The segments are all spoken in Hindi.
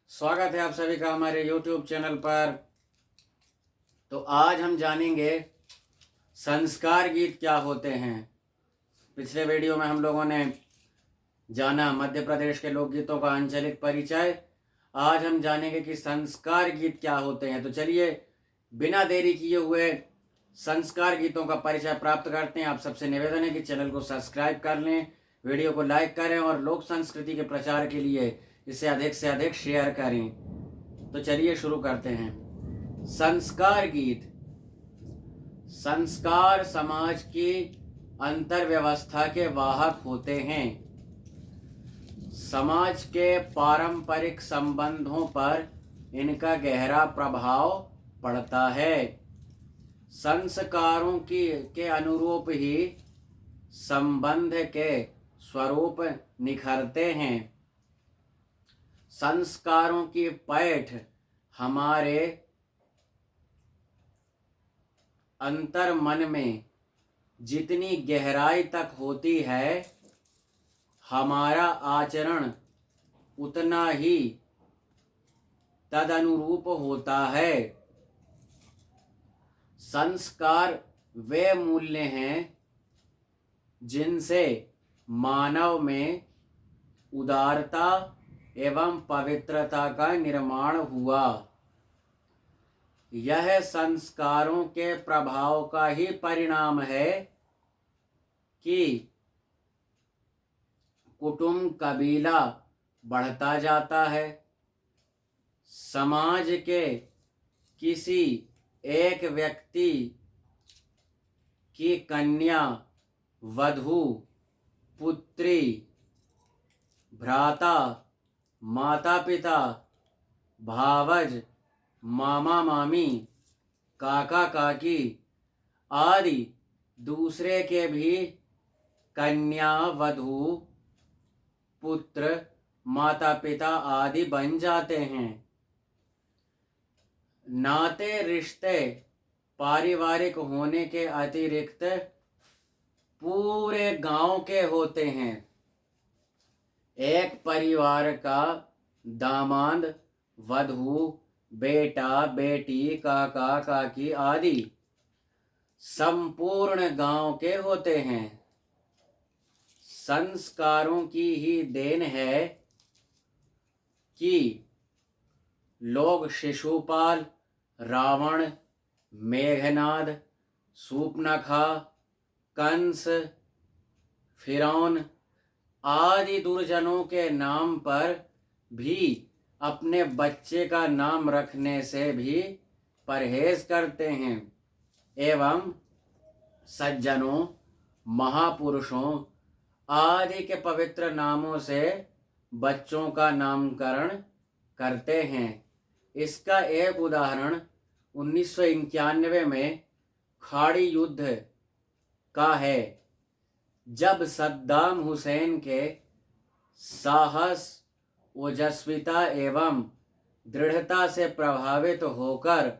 स्वागत है आप सभी का हमारे YouTube चैनल पर। तो आज हम जानेंगे संस्कार गीत क्या होते हैं। पिछले वीडियो में हम लोगों ने जाना मध्य प्रदेश के लोकगीतों का आंचलिक परिचय। आज हम जानेंगे कि संस्कार गीत क्या होते हैं। तो चलिए बिना देरी किए हुए संस्कार गीतों का परिचय प्राप्त करते हैं। आप सबसे निवेदन है कि चैनल को सब्सक्राइब कर लें, वीडियो को लाइक करें और लोक संस्कृति के प्रचार के लिए इसे अधिक से अधिक शेयर करें। तो चलिए शुरू करते हैं। संस्कार गीत। संस्कार समाज की अंतर व्यवस्था के वाहक होते हैं। समाज के पारंपरिक संबंधों पर इनका गहरा प्रभाव पड़ता है। संस्कारों के अनुरूप ही संबंध के स्वरूप निखरते हैं। संस्कारों की पैठ हमारे अंतर मन में जितनी गहराई तक होती है, हमारा आचरण उतना ही तदनुरूप होता है। संस्कार वे मूल्य हैं जिनसे मानव में उदारता एवं पवित्रता का निर्माण हुआ। यह संस्कारों के प्रभाव का ही परिणाम है कि कुटुंब कबीला बढ़ता जाता है। समाज के किसी एक व्यक्ति की कन्या, वधू, पुत्री, भ्राता, माता पिता, भावज, मामा मामी, काका काकी आदि दूसरे के भी कन्या, वधू, पुत्र, माता पिता आदि बन जाते हैं। नाते रिश्ते पारिवारिक होने के अतिरिक्त पूरे गांव के होते हैं। एक परिवार का दामाद, वधू, बेटा, बेटी, काका काकी आदि संपूर्ण गांव के होते हैं। संस्कारों की ही देन है कि लोग शिशुपाल, रावण, मेघनाद, शूर्पणखा, कंस, फिरौन आदि दुर्जनों के नाम पर भी अपने बच्चे का नाम रखने से भी परहेज करते हैं एवं सज्जनों, महापुरुषों आदि के पवित्र नामों से बच्चों का नामकरण करते हैं। इसका एक उदाहरण 1991 में खाड़ी युद्ध का है, जब सद्दाम हुसैन के साहस, ओजस्विता एवं दृढ़ता से प्रभावित होकर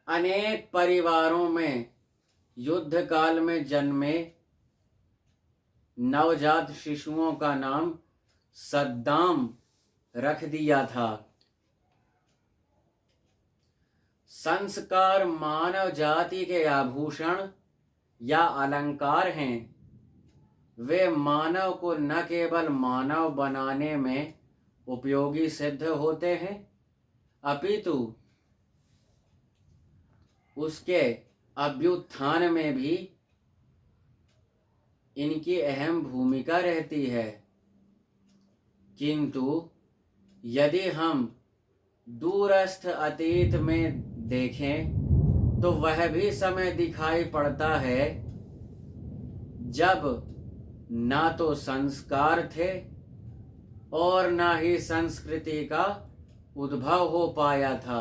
अनेक परिवारों में युद्ध काल में जन्मे नवजात शिशुओं का नाम सद्दाम रख दिया था। संस्कार मानव जाति के आभूषण या अलंकार हैं। वे मानव को न केवल मानव बनाने में उपयोगी सिद्ध होते हैं, अपितु उसके अभ्युत्थान में भी इनकी अहम भूमिका रहती है। किंतु यदि हम दूरस्थ अतीत में देखें तो वह भी समय दिखाई पड़ता है जब ना तो संस्कार थे और ना ही संस्कृति का उद्भव हो पाया था।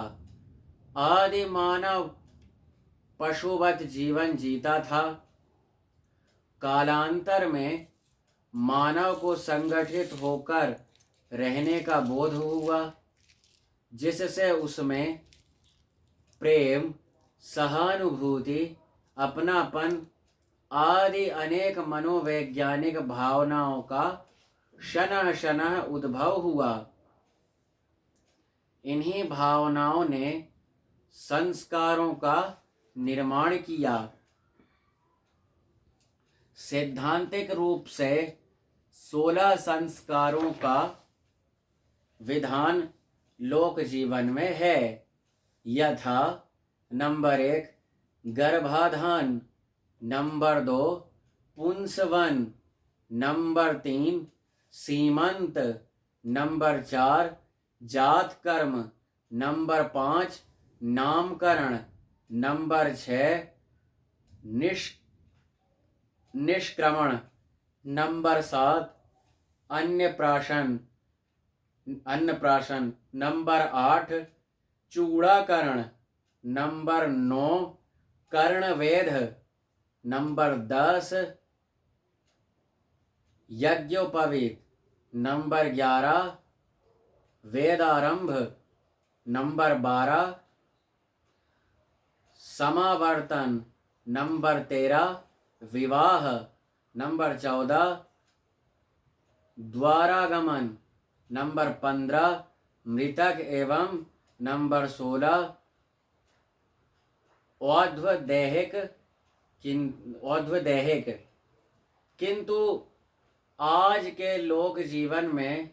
आदि मानव पशुवत जीवन जीता था। कालांतर में मानव को संगठित होकर रहने का बोध हुआ, जिससे उसमें प्रेम, सहानुभूति, अपनापन आदि अनेक मनोवैज्ञानिक भावनाओं का शनः शनः उद्भव हुआ। इन्हीं भावनाओं ने संस्कारों का निर्माण किया। सैद्धांतिक रूप से 16 संस्कारों का विधान लोक जीवन में है, यथा नंबर 1 गर्भाधान, नंबर 2 पुंसवन, नंबर 3 सीमंत, नंबर 4 जात कर्म, नंबर 5 नामकरण, नंबर 6 निष्क्रमण, नंबर 7 अन्नप्राशन, नंबर 8 चूड़ाकरण, नंबर 9 कर्णवेध, नंबर 10 यज्ञोपवीत, नंबर 11 वेदारंभ, नंबर 12 समावर्तन, नंबर 13 विवाह, नंबर 14 द्वारागमन, नंबर 15 मृतक एवं नंबर 16 औध्वदैहिक। किंतु आज के लोक जीवन में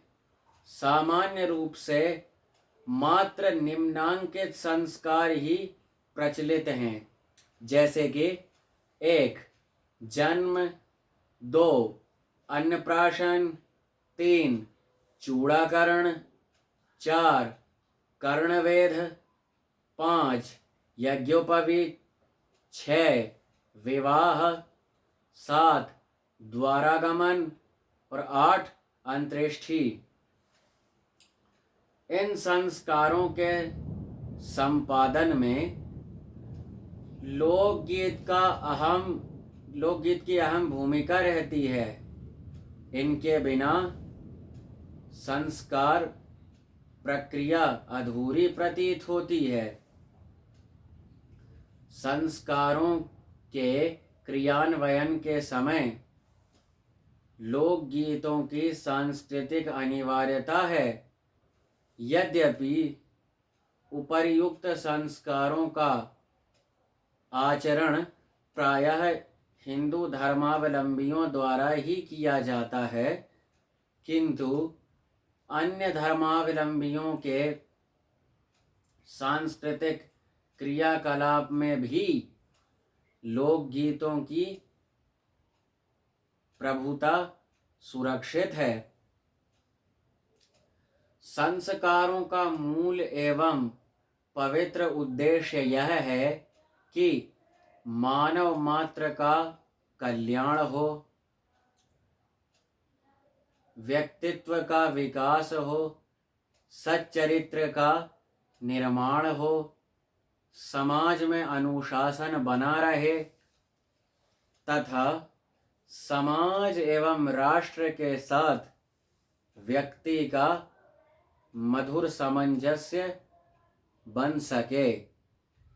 सामान्य रूप से मात्र निम्नांकित संस्कार ही प्रचलित हैं, जैसे कि 1 जन्म, 2 अन्नप्राशन, 3 चूड़ाकरण, 4 कर्णवेध, 5 यज्ञोपवीत, 6 विवाह, 7 द्वारागमन और 8 अंत्येष्टि। इन संस्कारों के संपादन में लोकगीत की अहम भूमिका रहती है। इनके बिना संस्कार प्रक्रिया अधूरी प्रतीत होती है। संस्कारों के क्रियान्वयन के समय लोकगीतों की सांस्कृतिक अनिवार्यता है। यद्यपि उपर्युक्त संस्कारों का आचरण प्रायः हिंदू धर्मावलंबियों द्वारा ही किया जाता है, किंतु अन्य धर्मावलंबियों के सांस्कृतिक क्रियाकलाप में भी लोकगीतों की प्रभुता सुरक्षित है। संस्कारों का मूल एवं पवित्र उद्देश्य यह है कि मानव मात्र का कल्याण हो, व्यक्तित्व का विकास हो, सच्चरित्र का निर्माण हो, समाज में अनुशासन बना रहे तथा समाज एवं राष्ट्र के साथ व्यक्ति का मधुर सामंजस्य बन सके।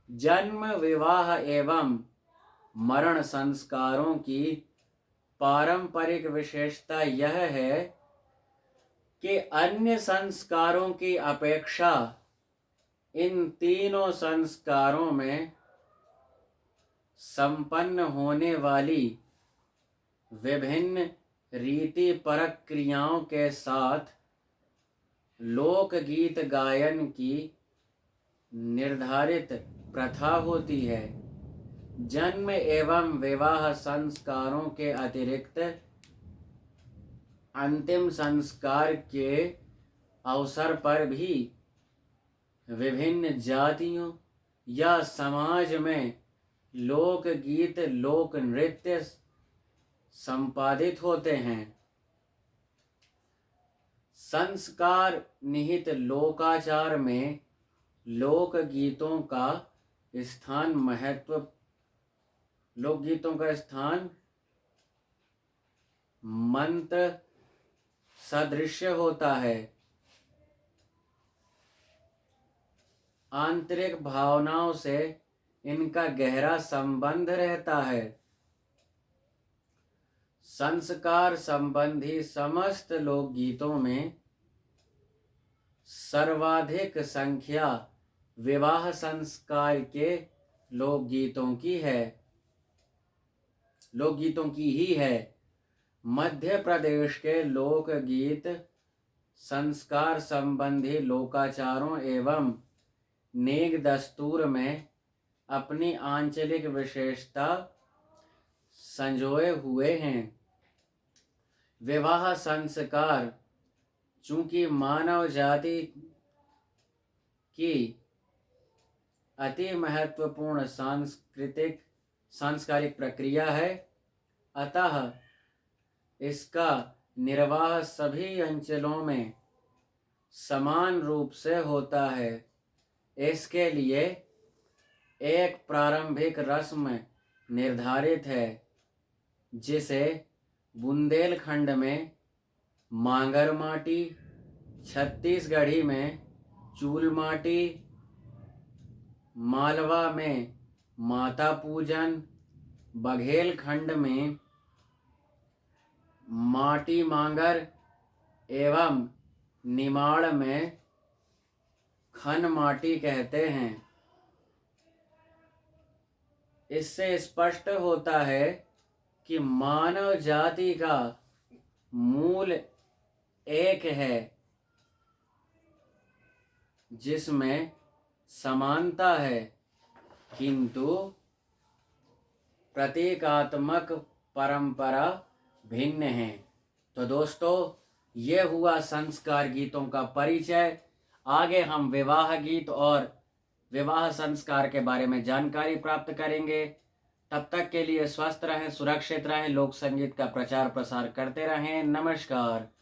जन्म, विवाह एवं मरण संस्कारों की पारंपरिक विशेषता यह है कि अन्य संस्कारों की अपेक्षा इन तीनों संस्कारों में संपन्न होने वाली विभिन्न रीति परक क्रियाओं के साथ लोकगीत गायन की निर्धारित प्रथा होती है। जन्म एवं विवाह संस्कारों के अतिरिक्त अंतिम संस्कार के अवसर पर भी विभिन्न जातियों या समाज में लोकगीत, लोक नृत्य संपादित होते हैं। संस्कार निहित लोकाचार में लोकगीतों का स्थान मंत्र सदृश होता है। आंतरिक भावनाओं से इनका गहरा संबंध रहता है। संस्कार संबंधी समस्त लोकगीतों में सर्वाधिक संख्या विवाह संस्कार के लोकगीतों की ही है। मध्य प्रदेश के लोकगीत संस्कार संबंधी लोकाचारों एवं नेक दस्तूर में अपनी आंचलिक विशेषता संजोए हुए हैं। विवाह संस्कार चूंकि मानव जाति की अति महत्वपूर्ण सांस्कारिक प्रक्रिया है, अतः इसका निर्वाह सभी अंचलों में समान रूप से होता है। इसके लिए एक प्रारंभिक रस्म निर्धारित है, जिसे बुंदेलखंड में मांगर माटी, छत्तीसगढ़ी में चूल माटी, मालवा में माता पूजन, बघेलखंड में माटी मांगर एवं निमाड़ में खन माटी कहते हैं। इससे स्पष्ट होता है कि मानव जाति का मूल एक है, जिसमें समानता है, किंतु प्रतीकात्मक परंपरा भिन्न है। तो दोस्तों, ये हुआ संस्कार गीतों का परिचय। आगे हम विवाह गीत और विवाह संस्कार के बारे में जानकारी प्राप्त करेंगे। तब तक के लिए स्वस्थ रहें, सुरक्षित रहें, लोक संगीत का प्रचार प्रसार करते रहें। नमस्कार।